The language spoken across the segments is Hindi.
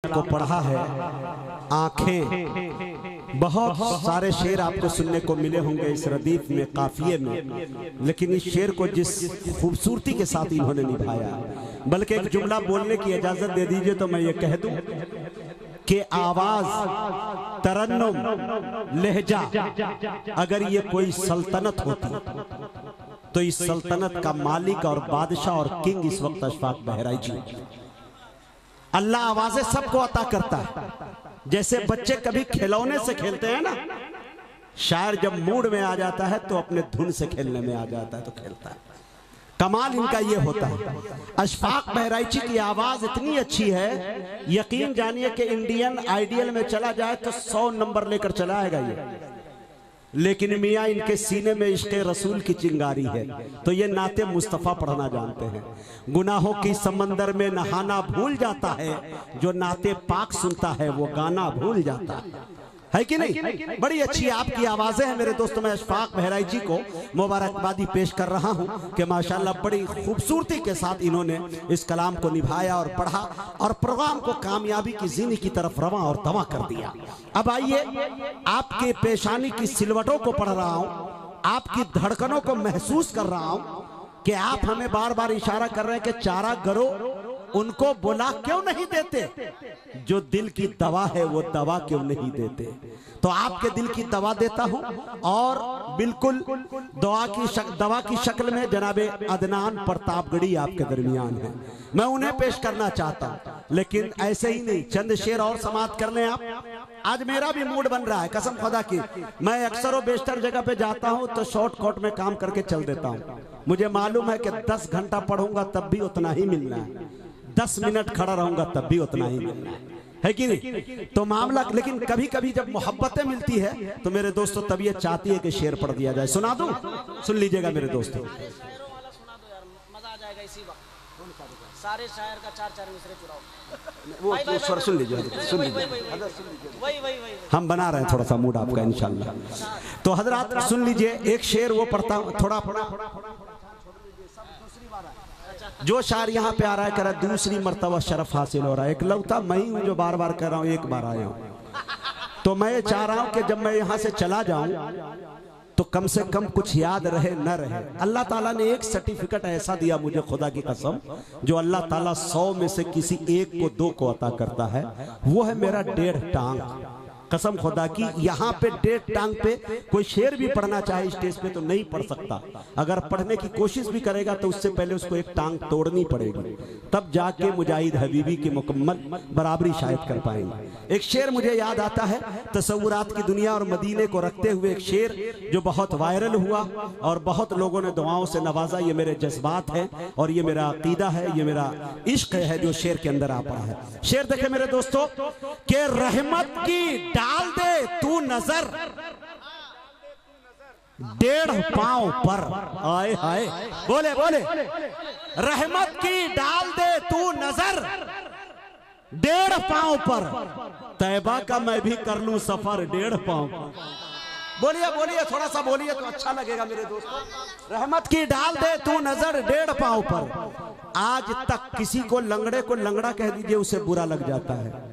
को पढ़ा है, आंखें, बहुत सारे शेर आपको सुनने को मिले होंगे इस रदीफ में, काफिये में, लेकिन इस शेर को जिस खूबसूरती के साथ इन्होंने निभाया, बल्कि एक जुमला बोलने की इजाजत दे दीजिए तो मैं ये कह दूं कि आवाज, तरन्नुम, लहजा, अगर ये कोई सल्तनत होती तो इस सल्तनत का मालिक और बादशाह और किंग इस वक्त अशफाक बहराई जी। अल्लाह आवाजें सबको अता करता है। जैसे बच्चे कभी खिलौने से खेलते हैं ना, शायर जब मूड में आ जाता है तो अपने धुन से खेलने में आ जाता है तो खेलता है। कमाल इनका ये होता है। अशफाक बहराइची की आवाज इतनी अच्छी है, यकीन जानिए कि इंडियन आइडियल में चला जाए तो 100 नंबर लेकर चला आएगा ये। लेकिन मियाँ इनके सीने में इश्क़ रसूल की चिंगारी है, तो ये नाते मुस्तफ़ा पढ़ना जानते हैं। गुनाहों की समंदर में नहाना भूल जाता है, जो नाते पाक सुनता है वो गाना भूल जाता है कि नहीं? बड़ी अच्छी आपकी आवाजें हैं मेरे दोस्तों। मैं अशफाक बहराइची को मुबारकबादी पेश कर रहा हूं कि माशाल्लाह बड़ी खूबसूरती के साथ इन्होंने इस कलाम को निभाया और पढ़ा और प्रोग्राम को कामयाबी की ज़िंदगी की तरफ रवां और दवा कर दिया। अब आइए, आपके पेशानी की सिलवटों को पढ़ रहा हूं, आपकी धड़कनों को महसूस कर रहा हूं कि आप हमें बार बार इशारा कर रहे हैं कि चारा गरो, उनको बुला क्यों नहीं देते? जो दिल की दवा है वो दवा क्यों नहीं देते? तो आपके दिल की दवा देता हूं और बिल्कुल दवा की शक्ल में जनाबे अदनान प्रतापगढ़ी आपके दरमियान है। मैं उन्हें पेश करना चाहता हूं, लेकिन ऐसे ही नहीं, चंद शेर और समाप्त कर लें आप। आज मेरा भी मूड बन रहा है, कसम खुदा की। मैं अक्सर और बेशतर जगह पे जाता हूं तो शॉर्ट कट में काम करके चल देता हूं। मुझे मालूम है कि 10 घंटा पढ़ूंगा तब भी उतना ही मिलना है, 10 मिनट खड़ा रहूंगा तब भी उतना ही मिलना है कि नहीं? तो मामला, लेकिन कभी कभी जब मोहब्बतें मिलती है तो मेरे दोस्तों तबीयत चाहती है कि शेर पढ़ दिया जाए। सुना दूं? सुन लीजिएगा मेरे दोस्तों। सारे शायर का 4-4 मिसरे चुराओ। वो स्वर सुन लीजिए, सुन लीजिए। हम बना रहे हैं थोड़ा सा मूड आपका इंशाल्लाह। तो हजरात सुन लीजिए, एक शेर वो पढ़ता हूं, थोड़ा जो शायर यहाँ पे आ रहा है कह रहा है दूसरी मर्तबा शरफ हासिल हो रहा है। एक लौता मैं ही हूँ जो बार बार कह रहा हूँ एक बार आया हूँ। तो मैं चाह रहा हूँ कि जब मैं यहाँ से चला जाऊं तो कम से कम कुछ याद रहे न रहे। अल्लाह ताला ने एक सर्टिफिकेट ऐसा दिया मुझे, खुदा की कसम, जो अल्लाह ताला 100 में से किसी एक को 2 को अता करता है, वो है मेरा 1.5 टांग। कसम खुदा की, यहाँ पे 1.5 टांग पे कोई शेर भी पढ़ना चाहे स्टेज पे तो नहीं पढ़ सकता। अगर पढ़ने की कोशिश भी करेगा तो उससे पहले उसको एक टांग तोड़नी पड़ेगी, तब जाके मुजाहिद हबीबी की मुकम्मल बराबरी शायद कर पाएंगे। एक शेर मुझे याद आता है, तसव्वुरात की दुनिया और मदीने को रखते हुए एक शेर जो बहुत वायरल हुआ और बहुत लोगों ने दुआओं से नवाजा। ये मेरे जज्बात है और ये मेरा अकीदा है, ये मेरा इश्क है जो शेर के अंदर आ पड़ा है। शेर देखे मेरे दोस्तों के रहमत की डाल दे तू नजर 1.5 पांव पर, आए हाय, बोले बोले, रहमत की डाल दे तू नजर 1.5 पांव पर, तैबा का मैं भी कर लूं सफर 1.5 पांव। बोलिए बोलिए, थोड़ा सा बोलिए तो अच्छा लगेगा मेरे दोस्तों। रहमत की डाल दे तू नजर 1.5 पांव पर। आज तक किसी को लंगड़े को लंगड़ा कह दीजिए उसे बुरा लग जाता है,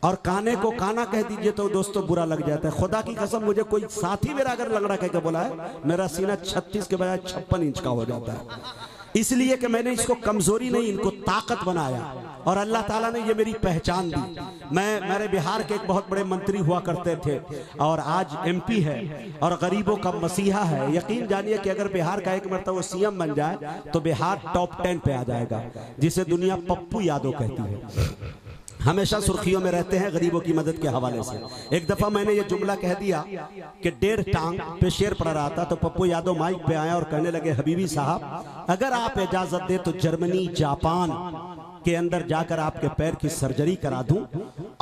और काने को काना कह दीजिए तो दोस्तों बुरा लग जाता है। खुदा की कसम, मुझे कोई साथी मेरा अगर लंगड़ा कह के बोला है, मेरा सीना 36 के बजाय 56 इंच का हो जाता है। इसलिए कि मैंने इसको कमजोरी नहीं, इनको ताकत बनाया और अल्लाह ताला ने ये मेरी पहचान दी। मेरे बिहार के एक बहुत बड़े मंत्री हुआ करते थे और आज MP है और गरीबों का मसीहा है। यकीन जानिए कि अगर बिहार का एक मरतबा CM बन जाए तो बिहार टॉप 10 पे आ जाएगा, जिसे दुनिया पप्पू यादव कहती है। हमेशा सुर्खियों में रहते हैं गरीबों की मदद के हवाले से। एक दफा मैंने ये जुमला कह दिया कि 1.5 टांग पे शेर पढ़ रहा था तो पप्पू यादव माइक पे आया और कहने लगे, हबीबी साहब अगर आप इजाजत दे तो जर्मनी जापान के अंदर जाकर आपके पैर की सर्जरी करा दूं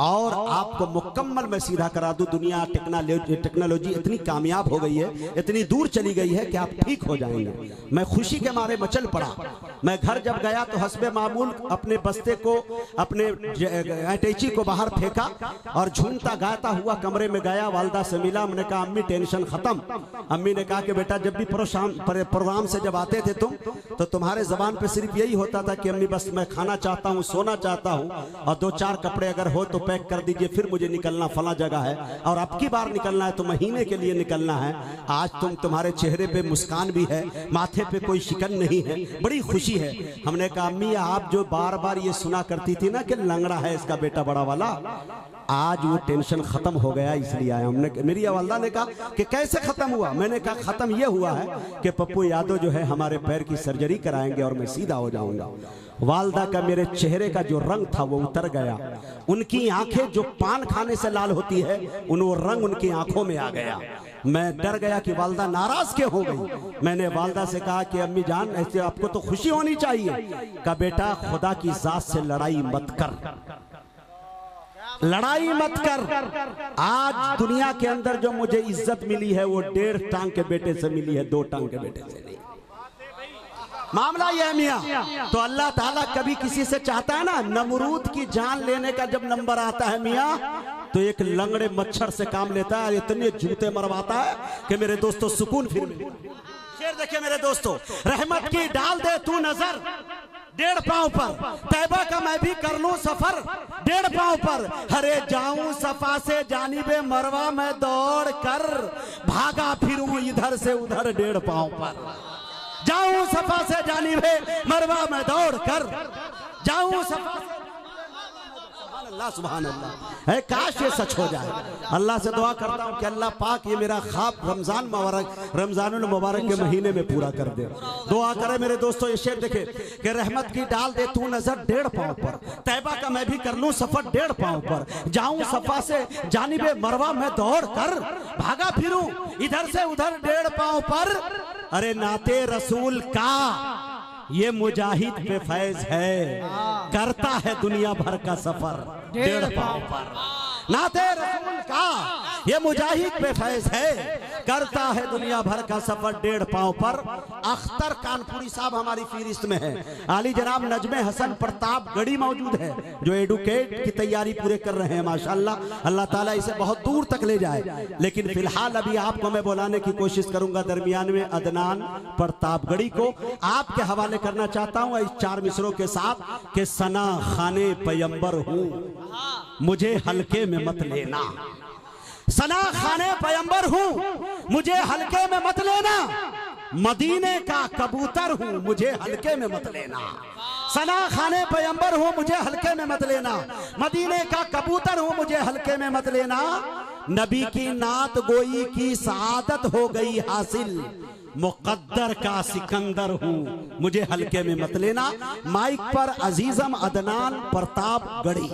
और आपको मुकम्मल मैं सीधा करा दूं। दुनिया टेक्नोलॉजी इतनी कामयाब हो गई है, इतनी दूर चली गई है कि आप ठीक हो जाएंगे। मैं खुशी के मारे मचल पड़ा मैं घर जब गया तो हस्बे मामूल अपने बस्ते को, अपने अटैची को बाहर फेंका और झूमता गाता हुआ कमरे में गया। वालदा से मिला, मैंने कहा अम्मी टेंशन खत्म। अम्मी ने कहा कि बेटा जब भी प्रोग्राम से जब आते थे तुम, तो तुम्हारे जबान पे सिर्फ यही होता था कि अम्मी बस मैं खाना चाहता हूँ, सोना चाहता हूँ, और 2-4 कपड़े अगर हो तो पैक कर दीजिए, फिर मुझे निकलना फला जगह है, और अब की बार निकलना है तो महीने के लिए निकलना है। आज तुम्हारे चेहरे पे मुस्कान भी है, माथे पे कोई शिकन नहीं है, बड़ी खुशी है। हमने कहा अम्मी आप जो बार बार ये सुना करती थी ना कि लंगड़ा है इसका बेटा बड़ा वाला, आज वो टेंशन खत्म हो गया इसलिए आया। हमने, मेरी वालदा ने कहा कि कैसे खत्म हुआ? मैंने कहा खत्म ये हुआ है कि पप्पू यादव जो है हमारे पैर की सर्जरी कराएंगे और मैं सीधा हो जाऊंगा। वालदा का मेरे चेहरे का जो रंग था वो उतर गया। उनकी आंखें जो पान खाने से लाल होती है, वो रंग उनकी आंखों में आ गया। मैं डर गया कि वालदा नाराज क्यों हो गई। मैंने वालदा से कहा कि अम्मी जान ऐसे आपको तो खुशी होनी चाहिए। कहा बेटा खुदा की जात से लड़ाई मत कर, लड़ाई मत कर। आज दुनिया के अंदर जो मुझे इज्जत मिली है वो 1.5 टांग के बेटे से मिली है, 2 टांग के बेटे से नहीं। मामला यह है मियाँ, तो अल्लाह ताला कभी किसी से चाहता है ना, नमरूद की जान लेने का जब नंबर आता है मियाँ, तो एक लंगड़े मच्छर से काम लेता है, इतने जूते मरवाता है कि मेरे दोस्तों सुकून फिर मिले। शेर देखिए मेरे दोस्तों, रहमत की डाल दे तू नजर 1.5 पांव पर, तैबा का मैं भी कर लूं सफर 1.5 पांव पर, हरे जाऊं सफा से जानिबे मरवा मैं दौड़ कर, भागा फिरूं इधर से उधर 1.5 पांव पर, जाऊं सफा से जानिबे मरवा मैं दौड़ कर, जाऊं सफा से। अल्लाह सुभान अल्लाह है, काश ये सच हो जाए। अल्लाह से दुआ करता हूँ कि अल्लाह पाक ये मेरा ख्वाब रमजानुल मुबारक के महीने में पूरा कर दे। दुआ करे मेरे दोस्तों। ये शेर देखे कि रहमत की डाल दे तू नजर 1.5 पांव पर, तैबा का मैं भी कर लूं सफर 1.5 पांव पर, जाऊं सफा से जानिबे मरवा मैं दौड़ कर, भागा फिरूं इधर से उधर 1.5 पांव पर, अरे नाते रसूल का ये मुजाहिद पे फैज है, करता है दुनिया भर का सफर 1.5 पांव पर। नाते रसूल का ये मुजाहिद पे फैज है, करता है दुनिया भर का सफर 1.5 पांव पर। अख्तर कानपुरी साहब हमारी फहरिस्त में है। आली जनाब नजमे हसन प्रताप गढ़ी मौजूद है, जो एडुकेट की तैयारी पूरे कर रहे हैं माशाल्लाह। अल्लाह ताला इसे बहुत दूर तक ले जाए। लेकिन फिलहाल अभी आपको मैं बुलाने की कोशिश करूंगा दरमियान में अदनान प्रताप गढ़ी को आपके हवाले करना चाहता हूं इस 4 मिसरों के साथ कि सना खाने पैगंबर हूं, मुझे हल्के में मत लेना। सना खाने पैगंबर हूं, मुझे हल्के में मत लेना। मदीने का कबूतर हूं, मुझे हल्के में मत लेना। सना खाने पैगंबर हूं, मुझे हल्के में मत लेना। मदीने का कबूतर हूं, मुझे हल्के में मत लेना। नबी की नात गोई की सआदत हो गई हासिल, मुकद्दर का सिकंदर हूं, मुझे हल्के में मत लेना। माइक पर अजीजम अदनान प्रताप गढ़ी।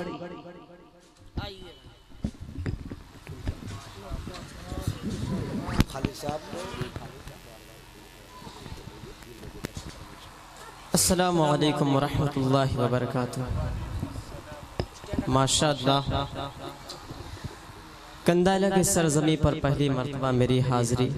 अस्सलामु अलैकुम वरहमतुल्लाहि वबरकातुह। माशाअल्लाह कंदाला की सरजमी पर पहली मर्तबा मेरी हाजिरी